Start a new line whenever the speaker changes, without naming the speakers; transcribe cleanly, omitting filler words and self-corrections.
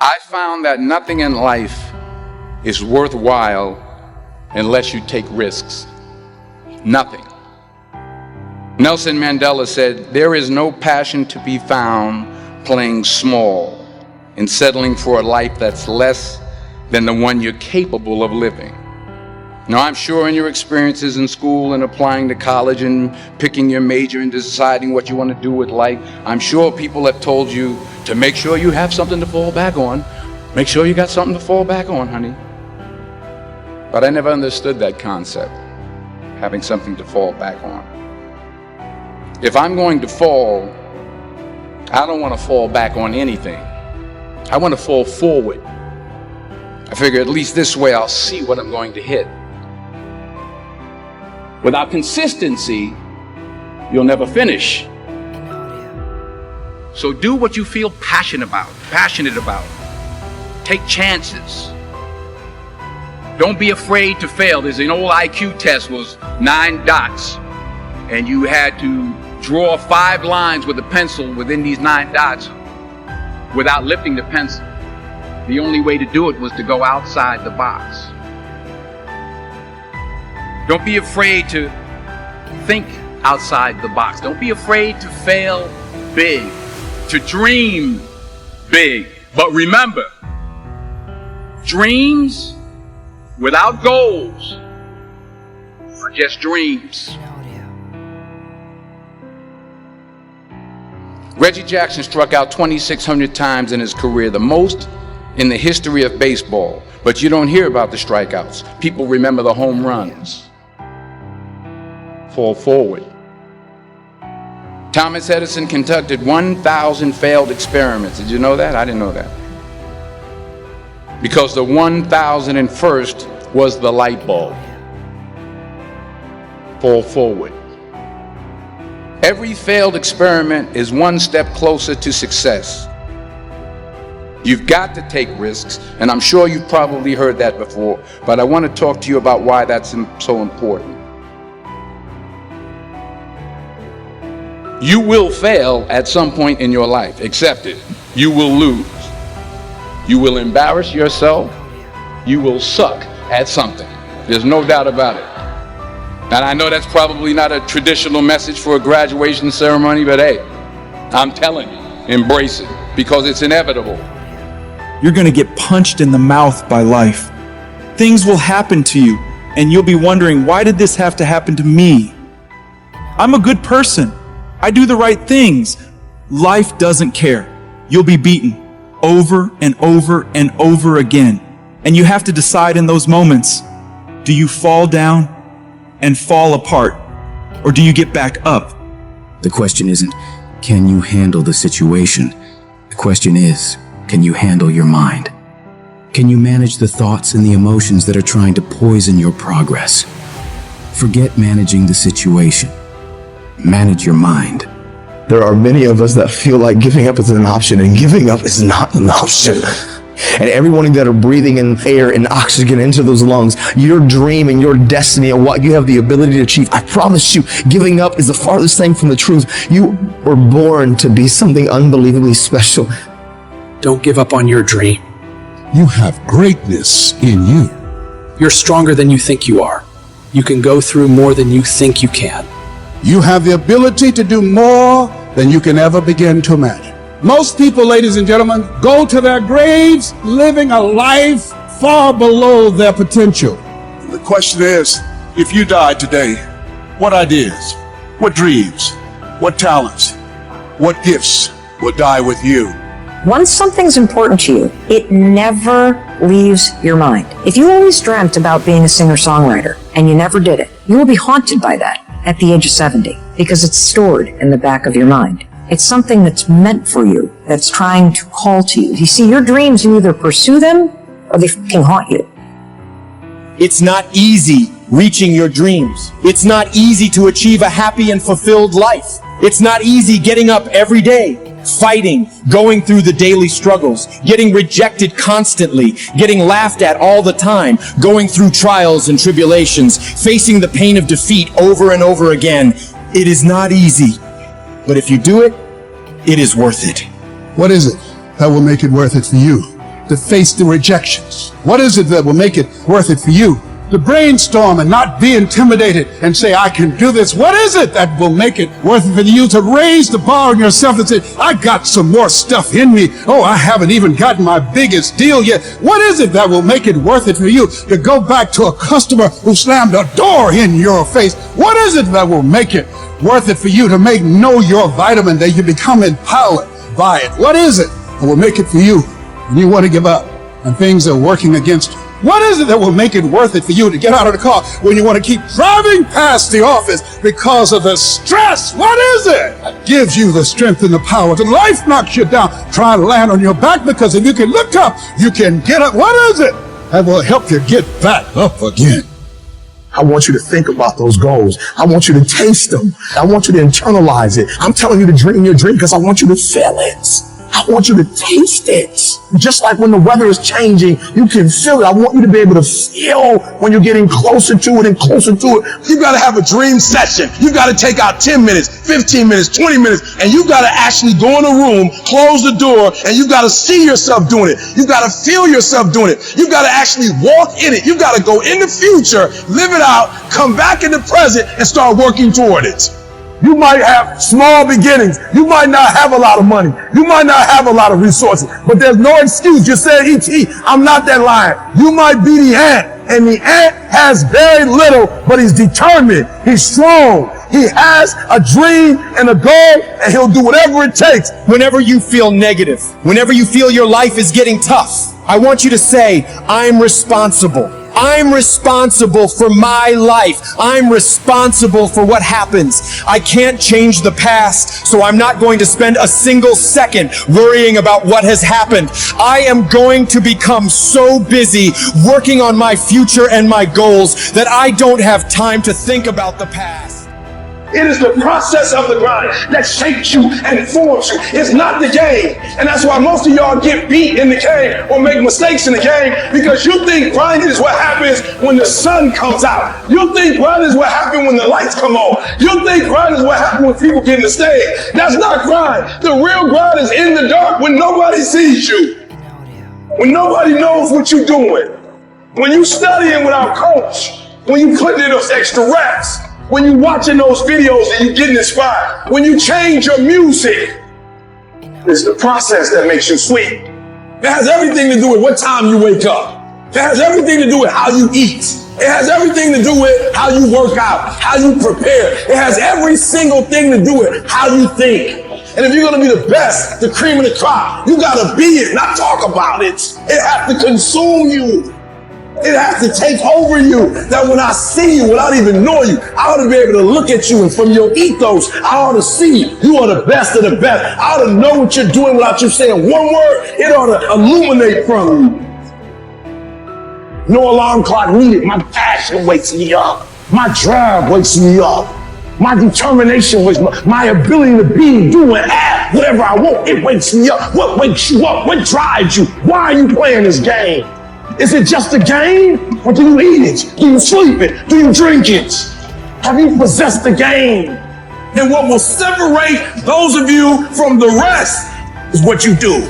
I found that nothing in life is worthwhile unless you take risks. Nothing. Nelson Mandela said, "There is no passion to be found playing small and settling for a life that's less than the one you're capable of living." Now, I'm sure in your experiences in school and applying to college and picking your major and deciding what you want to do with life, I'm sure people have told you to make sure you have something to fall back on. Make sure you got something to fall back on, honey. But I never understood that concept, having something to fall back on. If I'm going to fall, I don't want to fall back on anything. I want to fall forward. I figure at least this way I'll see what I'm going to hit. Without consistency, you'll never finish. So do what you feel passionate about. Take chances. Don't be afraid to fail. There's an old IQ test, was 9 dots, and you had to draw 5 lines with a pencil within these 9 dots without lifting the pencil. The only way to do it was to go outside the box. Don't be afraid to think outside the box. Don't be afraid to fail big, to dream big. But remember, dreams without goals are just dreams. Reggie Jackson struck out 2,600 times in his career, the most in the history of baseball. But you don't hear about the strikeouts. People remember the home runs. Fall forward. Thomas Edison conducted 1,000 failed experiments. Did you know that? I didn't know that. Because the 1,001st was the light bulb. Fall forward. Every failed experiment is one step closer to success. You've got to take risks, and I'm sure you've probably heard that before, but I want to talk to you about why that's so important. You will fail at some point in your life. Accept it. You will lose. You will embarrass yourself. You will suck at something. There's no doubt about it. And I know that's probably not a traditional message for a graduation ceremony, but hey, I'm telling you, embrace it, because it's inevitable.
You're going to get punched in the mouth by life. Things will happen to you, and you'll be wondering, why did this have to happen to me? I'm a good person. I do the right things. Life doesn't care. You'll be beaten over and over and over again. And you have to decide in those moments, do you fall down and fall apart, or do you get back up?
The question isn't, can you handle the situation? The question is, can you handle your mind? Can you manage the thoughts and the emotions that are trying to poison your progress? Forget managing the situation. Manage your mind.
There are many of us that feel like giving up is an option, and giving up is not an option. And everyone that are breathing in air and oxygen into those lungs, your dream and your destiny and what you have the ability to achieve, I promise you, giving up is the farthest thing from the truth. You were born to be something unbelievably special.
Don't give up on your dream.
You have greatness in you.
You're stronger than you think you are. You can go through more than you think you can.
You have the ability to do more than you can ever begin to imagine. Most people, ladies and gentlemen, go to their graves living a life far below their potential. The question is, if you died today, what ideas, what dreams, what talents, what gifts will die with you?
Once something's important to you, it never leaves your mind. If you always dreamt about being a singer-songwriter and you never did it, you will be haunted by that at the age of 70, because it's stored in the back of your mind. It's something that's meant for you, that's trying to call to you. You see, your dreams, you either pursue them or they can haunt you.
It's not easy reaching your dreams. It's not easy to achieve a happy and fulfilled life. It's not easy getting up every day, fighting, going through the daily struggles, getting rejected constantly, getting laughed at all the time, going through trials and tribulations, facing the pain of defeat over and over again. It is not easy, but if you do it, it is worth it.
What is it that will make it worth it for you? to face the rejections? What is it that will make it worth it for you to brainstorm and not be intimidated and say, I can do this? What is it that will make it worth it for you to raise the bar on yourself and say, I got some more stuff in me. Oh, I haven't even gotten my biggest deal yet. What is it that will make it worth it for you to go back to a customer who slammed a door in your face? What is it that will make it worth it for you to know your vitamin, that you become empowered by it? What is it that will make it for you when you want to give up and things are working against you? What is it that will make it worth it for you to get out of the car when you want to keep driving past the office because of the stress? What is it that gives you the strength and the power to life knocks you down? Try to land on your back, because if you can look up, you can get up. What is it that will help you get back up again?
I want you to think about those goals. I want you to taste them. I want you to internalize it. I'm telling you to dream your dream because I want you to feel it. I want you to taste it. Just like when the weather is changing, you can feel it. I want you to be able to feel when you're getting closer to it and closer to it.
You got to have a dream session. You got to take out 10 minutes, 15 minutes, 20 minutes, and you got to actually go in a room, close the door, and you got to see yourself doing it. You got to feel yourself doing it. You got to actually walk in it. You got to go in the future, live it out, come back in the present, and start working toward it.
You might have small beginnings. You might not have a lot of money. You might not have a lot of resources, but there's no excuse. You said, E.T., I'm not that lion. You might be the ant, and the ant has very little, but he's determined. He's strong. He has a dream and a goal, and he'll do whatever it takes.
Whenever you feel negative, whenever you feel your life is getting tough, I want you to say, I'm responsible. I'm responsible for my life. I'm responsible for what happens. I can't change the past, so I'm not going to spend a single second worrying about what has happened. I am going to become so busy working on my future and my goals that I don't have time to think about the past.
It is the process of the grind that shapes you and forms you. It's not the game. And that's why most of y'all get beat in the game or make mistakes in the game, because you think grinding is what happens when the sun comes out. You think grinding is what happens when the lights come on. You think grinding is what happens when people get in the stage. That's not grind. The real grind is in the dark when nobody sees you. When nobody knows what you're doing. When you studying without coach. When you putting in those extra reps. When you're watching those videos and you're getting inspired, when you change your music, it's the process that makes you sweet. It has everything to do with what time you wake up. It has everything to do with how you eat. It has everything to do with how you work out, how you prepare. It has every single thing to do with how you think. And if you're going to be the best, the cream of the crop, you got to be it, not talk about it. It has to consume you. It has to take over you, that when I see you without even knowing you, I ought to be able to look at you, and from your ethos, I ought to see you are the best of the best. I ought to know what you're doing without you saying one word. It ought to illuminate from you. No alarm clock needed. My passion wakes me up. My drive wakes me up. My determination wakes me up. My ability to be, do, and act whatever I want, it wakes me up. What wakes you up? What drives you? Why are you playing this game? Is it just a game? Or do you eat it? Do you sleep it? Do you drink it? Have you possessed the game? And what will separate those of you from the rest is what you do.